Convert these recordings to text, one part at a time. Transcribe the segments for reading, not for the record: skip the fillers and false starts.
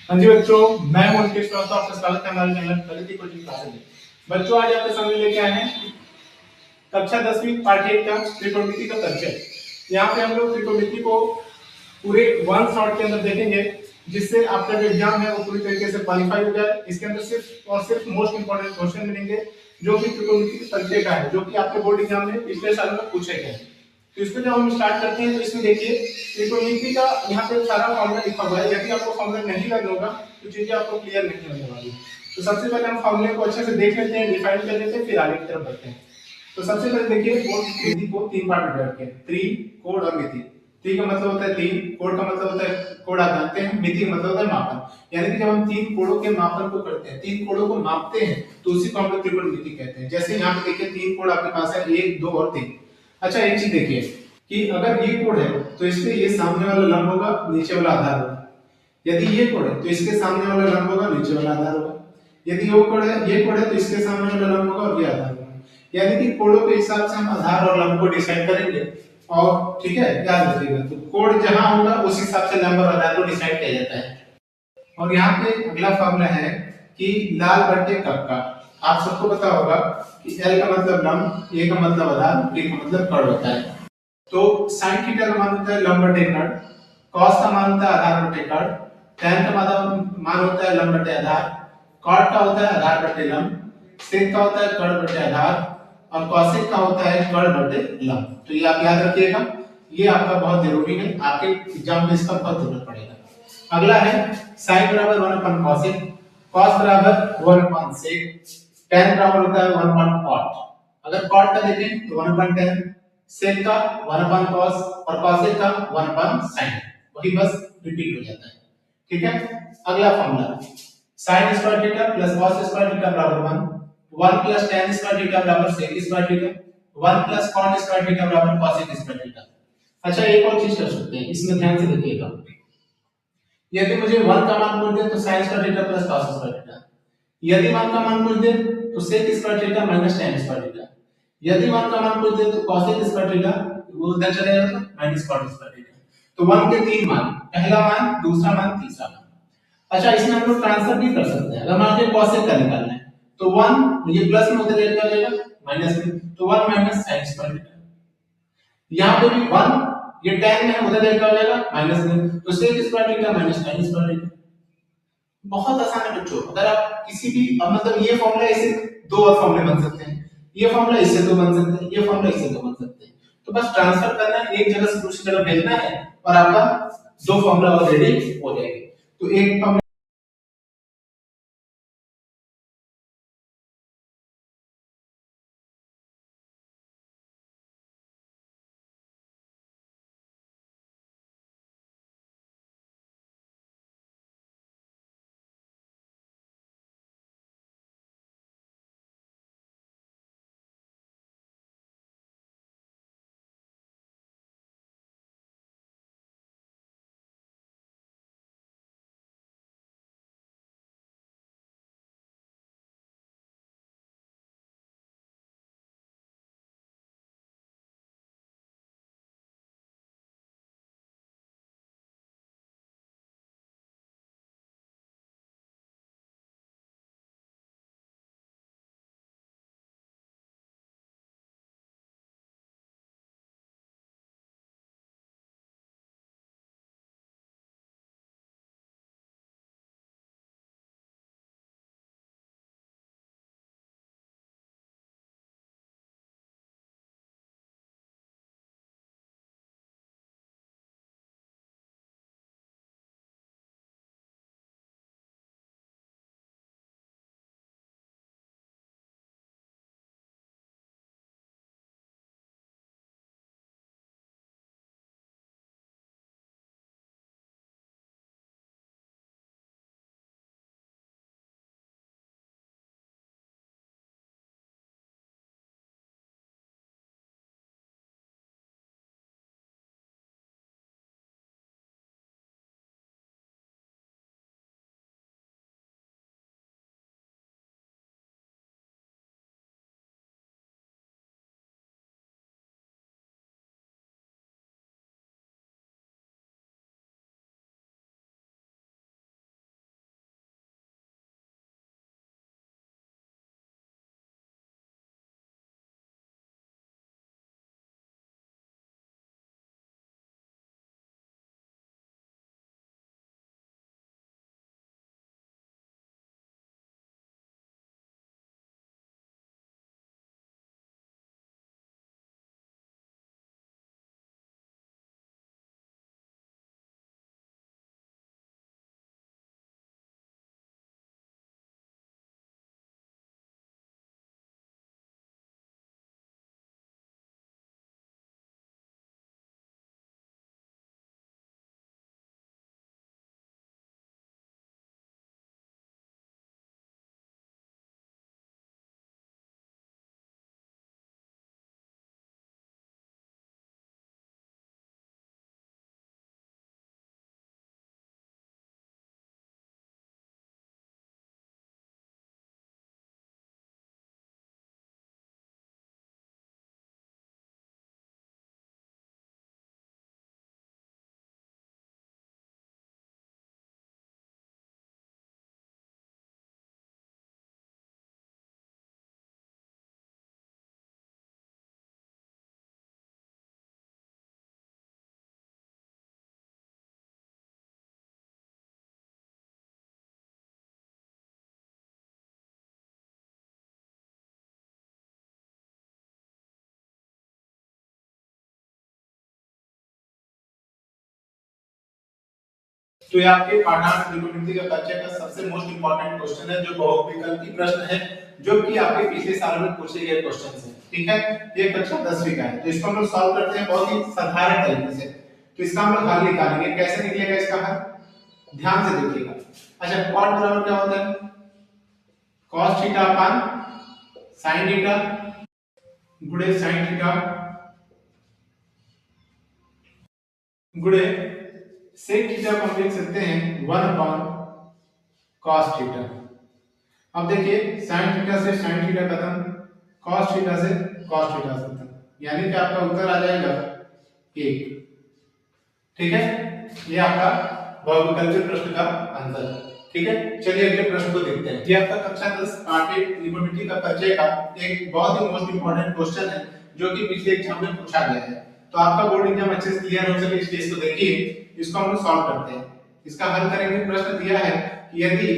हाँ जी बच्चों, मैं मुकेश श्रीवास्तव आपका स्वागत है हमारे चैनल प्रगति कोचिंग क्लासेस में। बच्चों आज आपके सामने लेके आए हैं कक्षा 10वीं पाठ्य का त्रिकोणमिति का परिचय। यहाँ पे हम लोग त्रिकोणमिति को पूरे वन शॉट के अंदर देखेंगे, जिससे आपका जो एग्जाम है वो पूरी तरीके से क्वालिफाई हो जाए। इसके अंदर सिर्फ और सिर्फ मोस्ट इंपोर्टेंट क्वेश्चन मिलेंगे जो कि त्रिकोणमिति के परिचय का है, जो कि आपके बोर्ड एग्जाम में पिछले साल में पूछे गए। तो इसमें जब हम स्टार्ट करते हैं तो इसमें देखिए त्रिकोणमिति का यहाँ पे सारा फॉर्मूला लिखा हुआ है। यदि आपको फॉर्मूला नहीं लग होगा तो चीजें आपको क्लियर नहीं होने वाली। तो सबसे पहले हम फॉर्मूले को अच्छे से देख लेते हैं, डिफाइन कर लेते हैं, फिर आगे की तरफ बढ़ते हैं। तो सबसे पहले देखिए विधि को तीन पार्ट में डिवाइड किया, त्रि, कोण और मिति। त्रि का मतलब होता है तीन, कोण का मतलब होता है कोण आप जानते हैं, मिति का मतलब होता है मापन। यानी कि जब हम तीन कोणों के मापन को करते हैं, तीन कोणों को मापते हैं, तो उसी को हम लोग त्रिकोणमिति कहते हैं। जैसे यहाँ पे देखिए तीन कोण आपके पास है, एक, दो और तीन। अच्छा एक चीज देखिए कि अगर ये कोण है तो इसके ये सामने वाला लंब होगा, नीचे वाला आधार होगा। यदि ये कोण है तो इसके सामने वाला लंब होगा, नीचे वाला आधार होगा। यदि वो कोण है, ये कोण है तो इसके सामने वाला लंब होगा और ये आधार होगा। यानी कि कोणों के हिसाब से हम आधार और लंब को डिसाइड करेंगे। और ठीक है, याद रखिएगा, तो कोण जहां होगा उस हिसाब से लंब और आधार को डिसाइड किया जाता है। और यहाँ पे अगला फॉर्मूला है कि लाल बट्टे कब का। आप सबको पता होगा कि L का मतलब लंब, A का मतलब आधार, T का मतलब कर्ण होता है। तो sin थीटा का मान होता है लंब बटे कर्ण, cos का मान होता है आधार बटे कर्ण, tan का मान होता है लंब बटे आधार, cot का होता है आधार बटे लंब, sec का होता है कर्ण बटे आधार और cosec का होता है कर्ण बटे लंब। तो ये आप याद रखिएगा, ये आपका बहुत जरूरी है, आपके एग्जाम में इसका बहुत जरूरत पड़ेगा। अगला है sin बराबर 1 अपन cosec, cos बराबर 1 अपन sec, tan बराबर होता है 1 अपन cot। अगर cot का देखें तो 1 अपन tan, sec का 1 अपन cos और cosec का 1 अपन sin। वही बस रिपीट हो जाता है। ठीक है, अगला formula sin square theta plus cos square theta बराबर 1, 1 प्लस tan स्क्वायर थीटा बराबर sec square theta, 1 plus cot square theta बराबर cosec स्क्वायर थीटा। अच्छा एक और चीज कर सकते हैं, इसमें ध्यान से देखिएगा। यदि मुझे 1 का मान पूछ दे तो sin square theta plus cos square theta. यदि 1 का मान पूछ दे तो sec square theta minus tan square theta. यदि 1 का मान पूछ दे तो cosec स्क्वायर थीटा वो उधर चले जाएगा माइनस cot स्क्वायर थीटा। तो 1 के तीन मान, पहला मान, दूसरा मान, तीसरा मान। अच्छा इसमें हम लोग ट्रांसफर भी कर सकते हैं। अगर मान लीजिए cosec का निकालना है तो 1 ये प्लस में उधर जाएगा माइनस में, तो 1 माइनस sin स्क्वायर थीटा। यहाँ पे भी 1 ये tan में है, उधर जाएगा माइनस में, तो sec square theta minus tan square theta. बहुत आसान है बच्चों। अगर आप किसी भी मतलब ये फॉर्मूला इससे दो और फॉर्मूले बन सकते हैं, ये फॉर्मूला इससे दो बन सकते हैं, ये फॉर्मूला इससे दो बन सकते हैं। तो बस ट्रांसफर करना है, एक जगह से दूसरी जगह भेजना है और आपका दो फॉर्मूला ऑलरेडी हो जाएंगे। तो एक फॉर्मूला तो ये आपके पाठांश त्रिकोणमिति का परिचय का सबसे मोस्ट इंपॉर्टेंट क्वेश्चन है, जो बहुविकल्पी प्रश्न है, जो कि आपके पिछले साल में पूछे गए क्वेश्चन है। ठीक है, ये कक्षा 10वीं का है। तो इसको हम लोग सॉल्व करते हैं बहुत ही साधारण तरीके से। तो इसका हम लोग हल निकालेंगे। कैसे निकलेगा इसका हल, ध्यान से देखिएगा। अच्छा, कॉट बराबर क्या होता है, cos theta upon sin theta गुणे sin थीटा गुणे sec थीटा को हम लिख सकते हैं 1 अपॉन cos थीटा। अब देखिए sin थीटा से sin थीटा खत्म, cos थीटा से cos थीटा खत्म, यानी कि आपका उत्तर आ जाएगा 1। ठीक है, ये आपका बहुविकल्पी प्रश्न का आंसर है। ठीक है, चलिए अगले प्रश्न को देखते हैं। ये आपका कक्षा 10 पाठ 1 त्रिकोणमिति का परिचय का एक बहुत ही मोस्ट इंपॉर्टेंट क्वेश्चन है, जो कि पिछले एग्जाम में पूछा गया है। तो आपका बोर्ड एग्जाम अच्छे से क्लियर हो सके इसलिए इसको देखिए। इसको हम लोग सॉल्व करते हैं। इसका हल करेंगे। प्रश्न दिया है कि यदि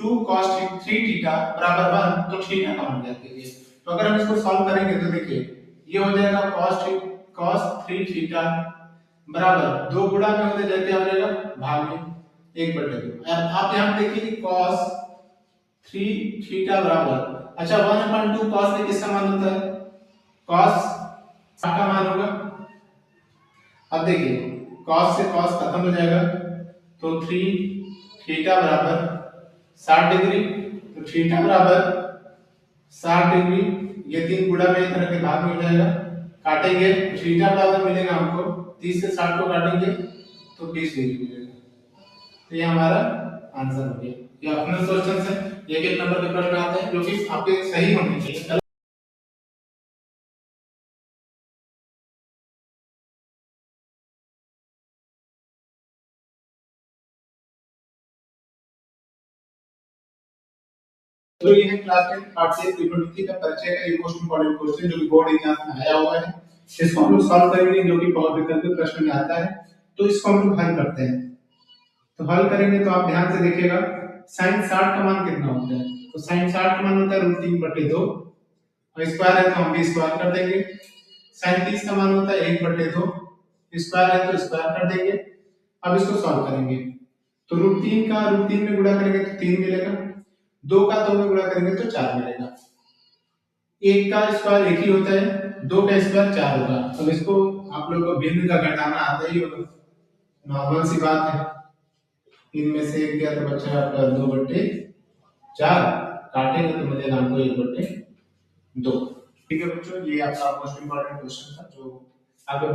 2 cos 3 थीटा बराबर 1 तो थीटा का मान ज्ञात कीजिए। तो अगर हम इसको सॉल्व करेंगे तो देखिए ये हो जाएगा cos 3 थीटा बराबर 2 गुणा में होते जाके आ जाएगा भाग में 1/2। आप यहां देखिए cos 3 थीटा बराबर, अच्छा 1/2 cos में किसका मान होता है, cos का मान होगा। अब देखिए cos से cos खत्म हो जाएगा, तो 3 थीटा बराबर 60 डिग्री, तो थीटा बराबर 60 डिग्री, ये 3 गुणा में एक तरह के भाग में हो जाएगा। काटेंगे थीटा बराबर मिलेगा हमको 30 से 60 को काटेंगे तो 20 डिग्री मिलेगा। तो ये हमारा आंसर हो गया। ये अपने क्वेश्चन से एक एक नंबर के प्रश्न आते हैं जो कि आपके सही होने चाहिए। तो ये है क्लास 10 पार्ट से त्रिकोणमिति का परिचय का एक मोस्ट इंपॉर्टेंट क्वेश्चन, जो कि बोर्ड एग्जाम में आया हुआ है। इसको हम लोग सॉल्व करेंगे, जो कि बहुविकल्पी प्रश्न में आता है। तो इसको हम लोग हल करते हैं। तो हल करेंगे तो आप ध्यान से देखिएगा। sin 60 का मान कितना होता है, तो sin 60 का मान होता है √3/2, और स्क्वायर है तो हम भी स्क्वायर कर देंगे। sin 30 का मान होता है 1/2, स्क्वायर है तो स्क्वायर कर देंगे। अब इसको सॉल्व करेंगे तो √3 का √3 में गुणा करेंगे तो 3 मिलेगा, 2 का 2 में गुणा करेंगे तो 4 मिलेगा। 1 का स्क्वायर 1 ही होता है, 2 का स्क्वायर 4 होगा। अब इसको आप लोग को भिन्न का घटाना आता ही होगा, नॉर्मल सी बात है। 3 में से 1 गया तो बचा आपका 2/4, काटेंगे तो मिलेगा हमको 1/2। ठीक है बच्चों, ये आपका मोस्ट इंपॉर्टेंट क्वेश्चन था जो आगे